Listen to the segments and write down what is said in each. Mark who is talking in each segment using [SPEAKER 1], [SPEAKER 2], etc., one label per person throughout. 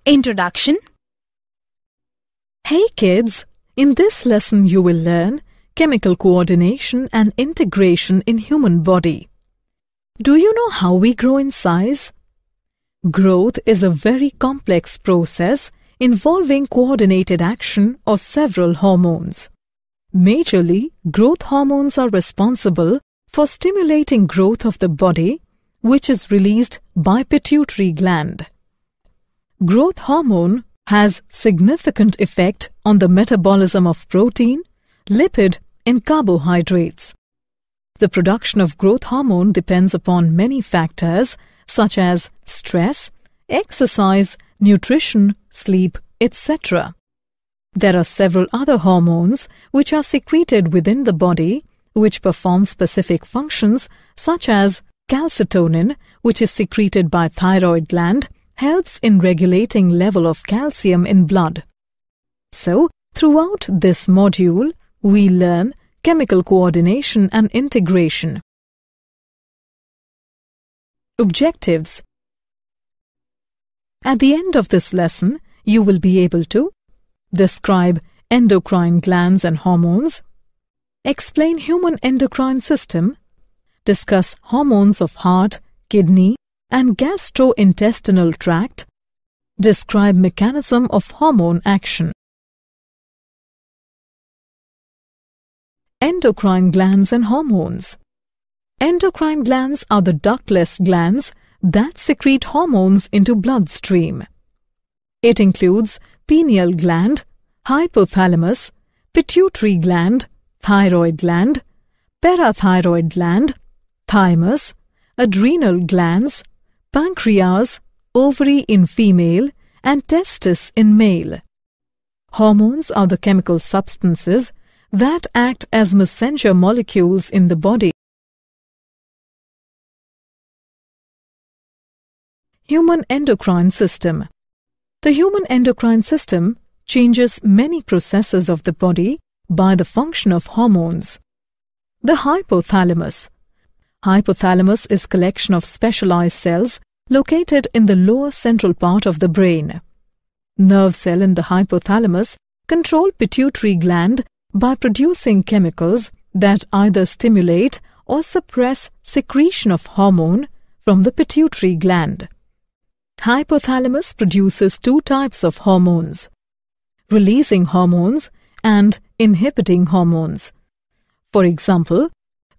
[SPEAKER 1] Introduction.
[SPEAKER 2] Hey kids, in this lesson you will learn chemical coordination and integration in human body. Do you know how we grow in size? Growth is a very complex process involving coordinated action of several hormones. Majorly, growth hormones are responsible for stimulating growth of the body, which is released by pituitary gland. Growth hormone has significant effect on the metabolism of protein, lipid and carbohydrates. The production of growth hormone depends upon many factors such as stress, exercise, nutrition, sleep, etc. There are several other hormones which are secreted within the body which perform specific functions such as calcitonin, which is secreted by thyroid gland, helps in regulating level of calcium in blood. So, throughout this module, we learn chemical coordination and integration. Objectives. At the end of this lesson, you will be able to describe endocrine glands and hormones, explain human endocrine system, discuss hormones of heart, kidney, and gastrointestinal tract, describe mechanism of hormone action. Endocrine glands and hormones. Endocrine glands are the ductless glands that secrete hormones into bloodstream. It includes pineal gland, hypothalamus, pituitary gland, thyroid gland, parathyroid gland, thymus, adrenal glands, pancreas, ovary in female, and testis in male. Hormones are the chemical substances that act as messenger molecules in the body. Human endocrine system. The human endocrine system changes many processes of the body by the function of hormones. The hypothalamus. Hypothalamus is collection of specialized cells located in the lower central part of the brain. Nerve cell in the hypothalamus control pituitary gland by producing chemicals that either stimulate or suppress secretion of hormone from the pituitary gland. Hypothalamus produces two types of hormones: releasing hormones and inhibiting hormones. For example,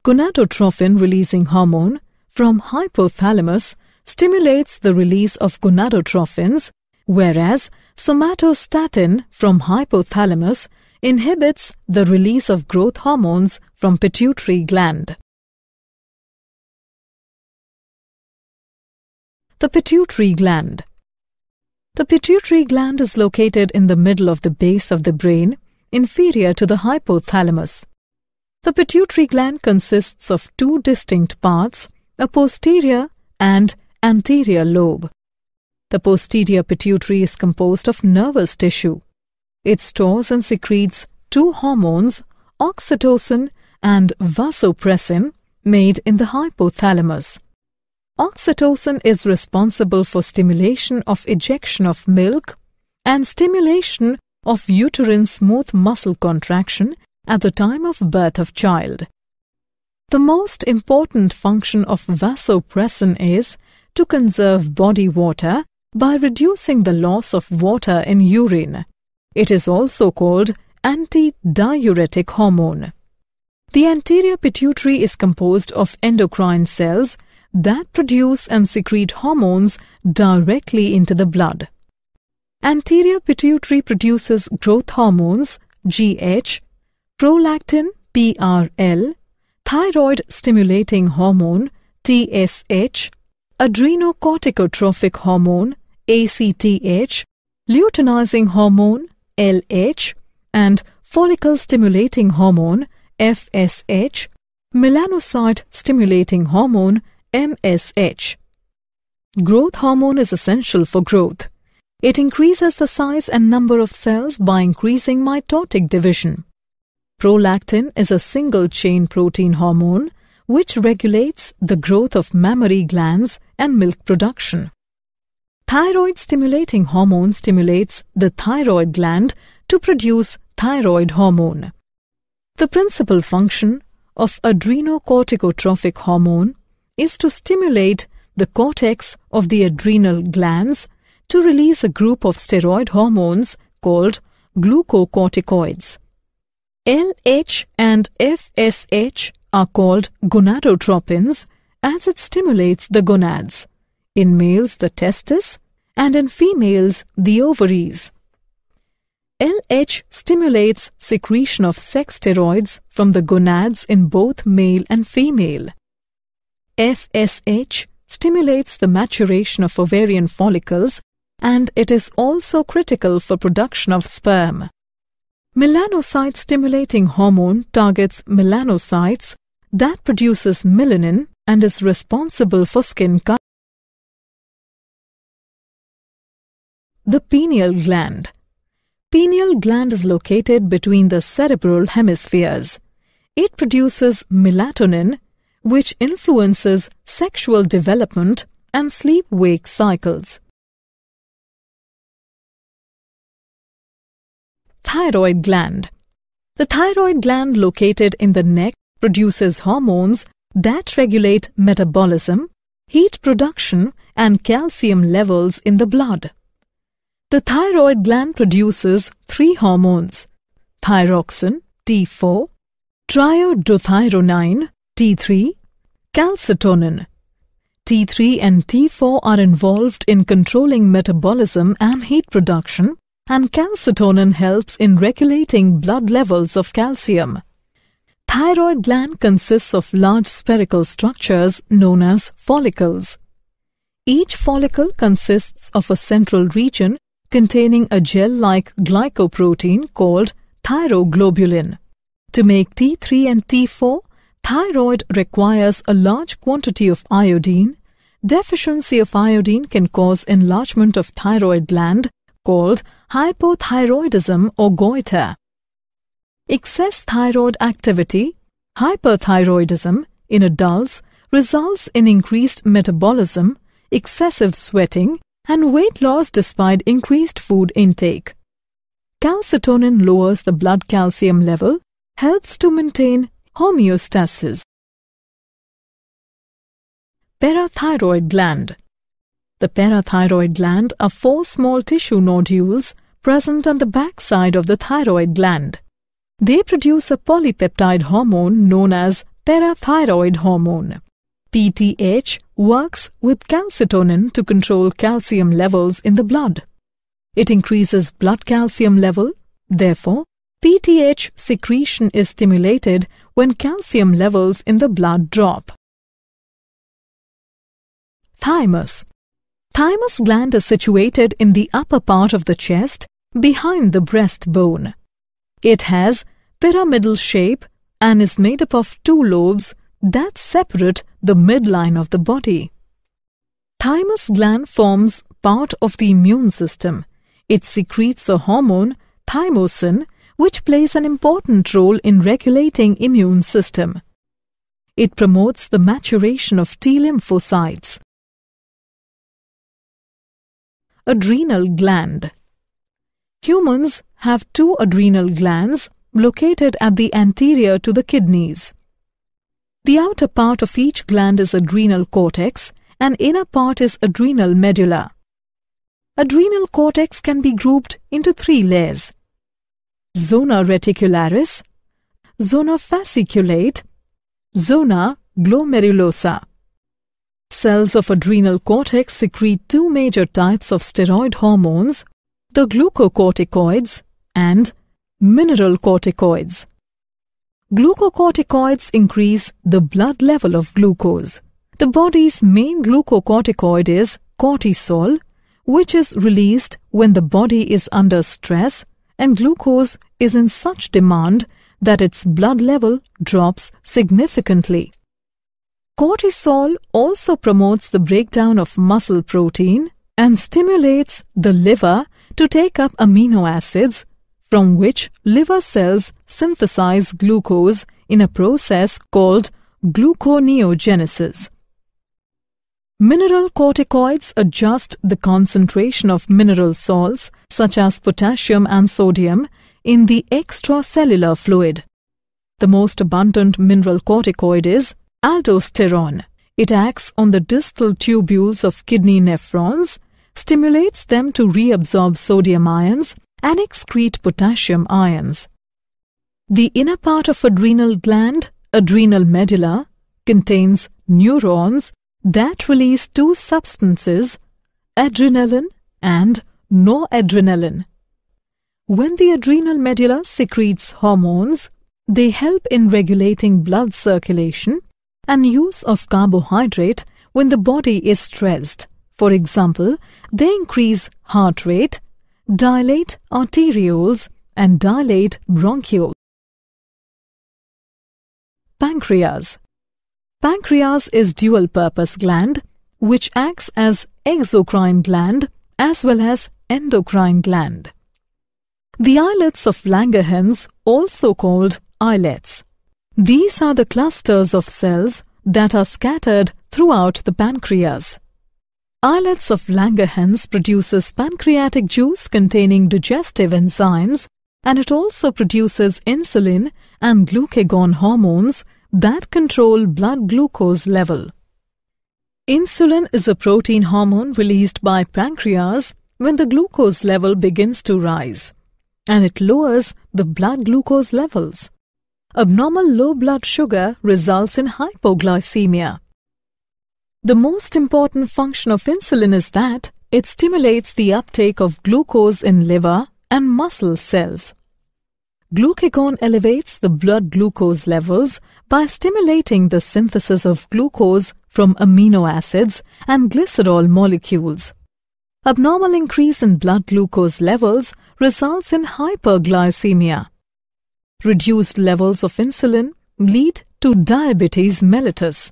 [SPEAKER 2] gonadotrophin-releasing hormone from hypothalamus stimulates the release of gonadotrophins, whereas somatostatin from hypothalamus inhibits the release of growth hormones from pituitary gland. The pituitary gland. The pituitary gland is located in the middle of the base of the brain, inferior to the hypothalamus. The pituitary gland consists of two distinct parts, a posterior and anterior lobe. The posterior pituitary is composed of nervous tissue. It stores and secretes two hormones, oxytocin and vasopressin, made in the hypothalamus. Oxytocin is responsible for stimulation of ejection of milk and stimulation of uterine smooth muscle contraction at the time of birth of child. The most important function of vasopressin is to conserve body water by reducing the loss of water in urine. It is also called antidiuretic hormone. The anterior pituitary is composed of endocrine cells that produce and secrete hormones directly into the blood. Anterior pituitary produces growth hormones GH, prolactin PRL, thyroid stimulating hormone TSH, adrenocorticotropic hormone ACTH, luteinizing hormone LH, and follicle stimulating hormone FSH, melanocyte stimulating hormone MSH. Growth hormone is essential for growth. It increases the size and number of cells by increasing mitotic division. Prolactin is a single-chain protein hormone which regulates the growth of mammary glands and milk production. Thyroid-stimulating hormone stimulates the thyroid gland to produce thyroid hormone. The principal function of adrenocorticotropic hormone is to stimulate the cortex of the adrenal glands to release a group of steroid hormones called glucocorticoids. LH and FSH are called gonadotropins as it stimulates the gonads, in males the testes, and in females the ovaries. LH stimulates secretion of sex steroids from the gonads in both male and female. FSH stimulates the maturation of ovarian follicles, and it is also critical for production of sperm. Melanocyte-stimulating hormone targets melanocytes that produces melanin and is responsible for skin color. The pineal gland. Pineal gland is located between the cerebral hemispheres. It produces melatonin, which influences sexual development and sleep-wake cycles. Thyroid gland. The thyroid gland located in the neck produces hormones that regulate metabolism, heat production, and calcium levels in the blood. The thyroid gland produces 3 hormones: thyroxine, T4, triiodothyronine, T3, calcitonin. T3 and T4 are involved in controlling metabolism and heat production, and calcitonin helps in regulating blood levels of calcium. Thyroid gland consists of large spherical structures known as follicles. Each follicle consists of a central region containing a gel-like glycoprotein called thyroglobulin. To make T3 and T4, thyroid requires a large quantity of iodine. Deficiency of iodine can cause enlargement of thyroid gland called hypothyroidism or goiter. Excess thyroid activity, hyperthyroidism, in adults results in increased metabolism, excessive sweating, and weight loss despite increased food intake. Calcitonin lowers the blood calcium level, helps to maintain homeostasis. Parathyroid gland. The parathyroid gland are 4 small tissue nodules present on the back side of the thyroid gland. They produce a polypeptide hormone known as parathyroid hormone. PTH works with calcitonin to control calcium levels in the blood. It increases blood calcium level. Therefore, PTH secretion is stimulated when calcium levels in the blood drop. Thymus. Thymus gland is situated in the upper part of the chest, behind the breastbone. It has pyramidal shape and is made up of 2 lobes that separate the midline of the body. Thymus gland forms part of the immune system. It secretes a hormone, thymosin, which plays an important role in regulating immune system. It promotes the maturation of T lymphocytes. Adrenal gland. Humans have 2 adrenal glands located at the anterior to the kidneys. The outer part of each gland is adrenal cortex and inner part is adrenal medulla. Adrenal cortex can be grouped into 3 layers: zona reticularis, zona fasciculate, zona glomerulosa. Cells of adrenal cortex secrete 2 major types of steroid hormones, the glucocorticoids and mineralocorticoids. Glucocorticoids increase the blood level of glucose. The body's main glucocorticoid is cortisol, which is released when the body is under stress and glucose is in such demand that its blood level drops significantly. Cortisol also promotes the breakdown of muscle protein and stimulates the liver to take up amino acids, from which liver cells synthesize glucose in a process called gluconeogenesis. Mineral corticoids adjust the concentration of mineral salts such as potassium and sodium in the extracellular fluid. The most abundant mineral corticoid is aldosterone. It acts on the distal tubules of kidney nephrons, stimulates them to reabsorb sodium ions and excrete potassium ions. The inner part of adrenal gland, adrenal medulla, contains neurons that release two substances, adrenaline and noradrenaline. When the adrenal medulla secretes hormones, they help in regulating blood circulation and use of carbohydrate when the body is stressed. For example, they increase heart rate, dilate arterioles, and dilate bronchioles. Pancreas. Pancreas is dual-purpose gland which acts as exocrine gland as well as endocrine gland. The islets of Langerhans, also called islets. These are the clusters of cells that are scattered throughout the pancreas. Islets of Langerhans produces pancreatic juice containing digestive enzymes, and it also produces insulin and glucagon hormones that control blood glucose level. Insulin is a protein hormone released by pancreas when the glucose level begins to rise, and it lowers the blood glucose levels. Abnormal low blood sugar results in hypoglycemia. The most important function of insulin is that it stimulates the uptake of glucose in liver and muscle cells. Glucagon elevates the blood glucose levels by stimulating the synthesis of glucose from amino acids and glycerol molecules. Abnormal increase in blood glucose levels results in hyperglycemia. Reduced levels of insulin lead to diabetes mellitus.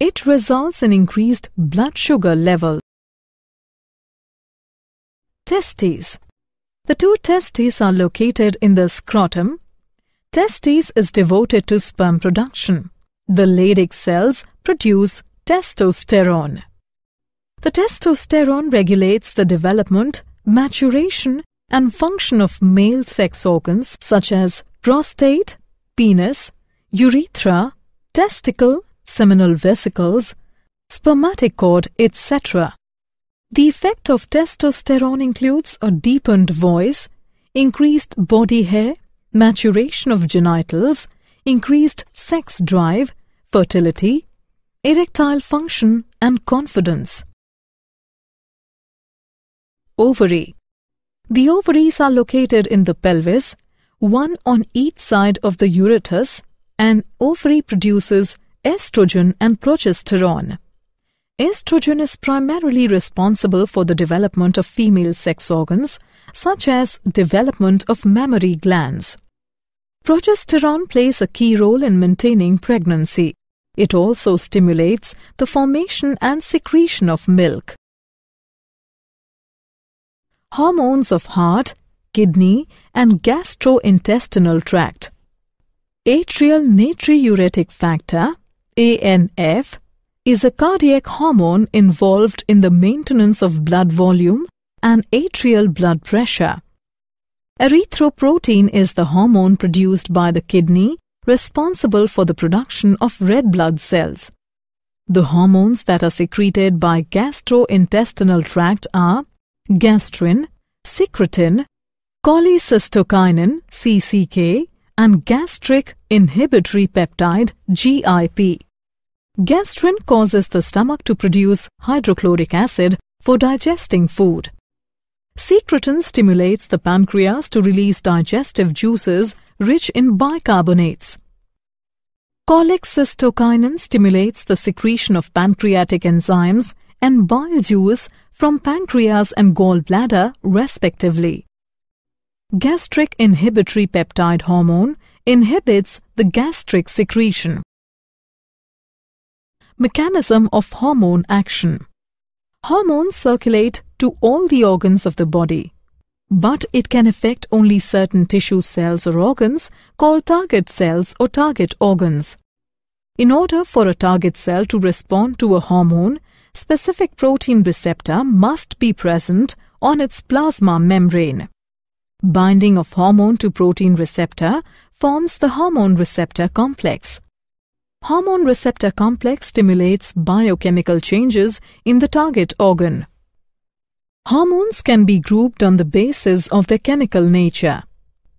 [SPEAKER 2] It results in increased blood sugar level. Testes. The two testes are located in the scrotum. Testes is devoted to sperm production. The Leydig cells produce testosterone. The testosterone regulates the development, maturation, and function of male sex organs such as prostate, penis, urethra, testicle, seminal vesicles, spermatic cord, etc. The effect of testosterone includes a deepened voice, increased body hair, maturation of genitals, increased sex drive, fertility, erectile function, and confidence. Ovary. The ovaries are located in the pelvis, one on each side of the ureter, and ovary produces estrogen and progesterone. Estrogen is primarily responsible for the development of female sex organs, such as development of mammary glands. Progesterone plays a key role in maintaining pregnancy. It also stimulates the formation and secretion of milk. Hormones of heart, kidney, and gastrointestinal tract. Atrial natriuretic factor, ANF, is a cardiac hormone involved in the maintenance of blood volume and atrial blood pressure. Erythropoietin is the hormone produced by the kidney responsible for the production of red blood cells. The hormones that are secreted by gastrointestinal tract are gastrin, secretin, cholecystokinin (CCK), and gastric inhibitory peptide (GIP). Gastrin causes the stomach to produce hydrochloric acid for digesting food. Secretin stimulates the pancreas to release digestive juices rich in bicarbonates. Cholecystokinin stimulates the secretion of pancreatic enzymes and bile juice from pancreas and gallbladder, respectively. Gastric inhibitory peptide hormone inhibits the gastric secretion. Mechanism of hormone action. Hormones circulate to all the organs of the body, but it can affect only certain tissue cells or organs called target cells or target organs. In order for a target cell to respond to a hormone, specific protein receptor must be present on its plasma membrane. Binding of hormone to protein receptor forms the hormone receptor complex. Hormone receptor complex stimulates biochemical changes in the target organ. Hormones can be grouped on the basis of their chemical nature: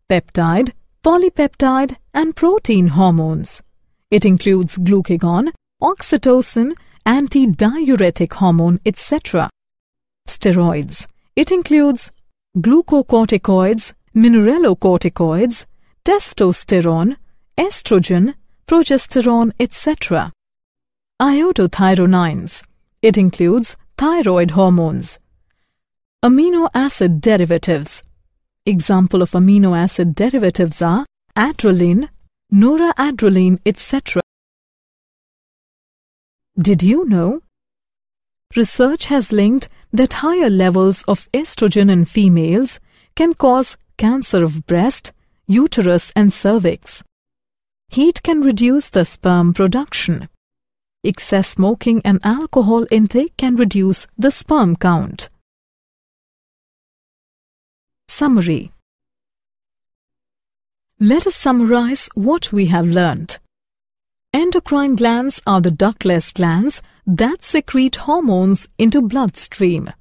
[SPEAKER 2] peptide, polypeptide, and protein hormones. It includes glucagon, oxytocin, antidiuretic hormone, etc. Steroids. It includes glucocorticoids, mineralocorticoids, testosterone, estrogen, progesterone, etc. Iodothyronines. It includes thyroid hormones. Amino acid derivatives. Example of amino acid derivatives are adrenaline, noradrenaline, etc. Did you know? Research has linked that higher levels of estrogen in females can cause cancer of breast, uterus, and cervix. Heat can reduce the sperm production. Excess smoking and alcohol intake can reduce the sperm count. Summary. Let us summarize what we have learnt. Endocrine glands are the ductless glands that secrete hormones into bloodstream.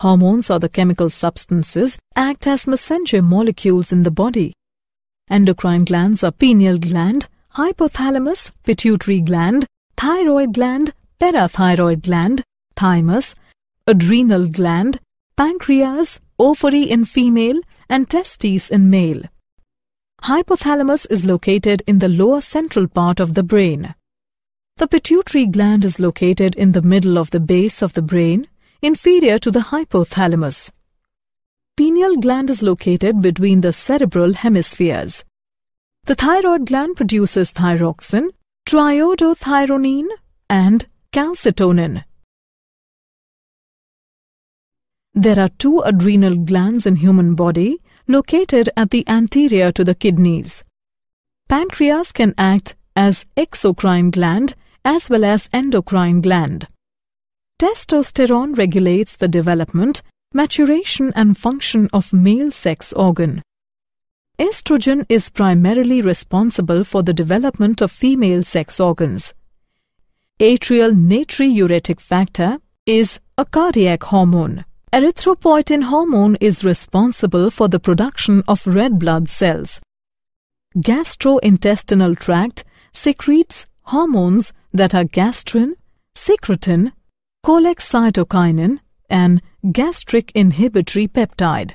[SPEAKER 2] Hormones are the chemical substances act as messenger molecules in the body. Endocrine glands are pineal gland, hypothalamus, pituitary gland, thyroid gland, parathyroid gland, thymus, adrenal gland, pancreas, ovary in female, and testes in male. Hypothalamus is located in the lower central part of the brain. The pituitary gland is located in the middle of the base of the brain, inferior to the hypothalamus. Pineal gland is located between the cerebral hemispheres. The thyroid gland produces thyroxine, triiodothyronine, and calcitonin. There are 2 adrenal glands in human body located at the anterior to the kidneys. Pancreas can act as exocrine gland as well as endocrine gland. Testosterone regulates the development, maturation and function of male sex organ. Estrogen is primarily responsible for the development of female sex organs. Atrial natriuretic factor is a cardiac hormone. Erythropoietin hormone is responsible for the production of red blood cells. Gastrointestinal tract secretes hormones that are gastrin, secretin, cholecytokinin, and gastric inhibitory peptide.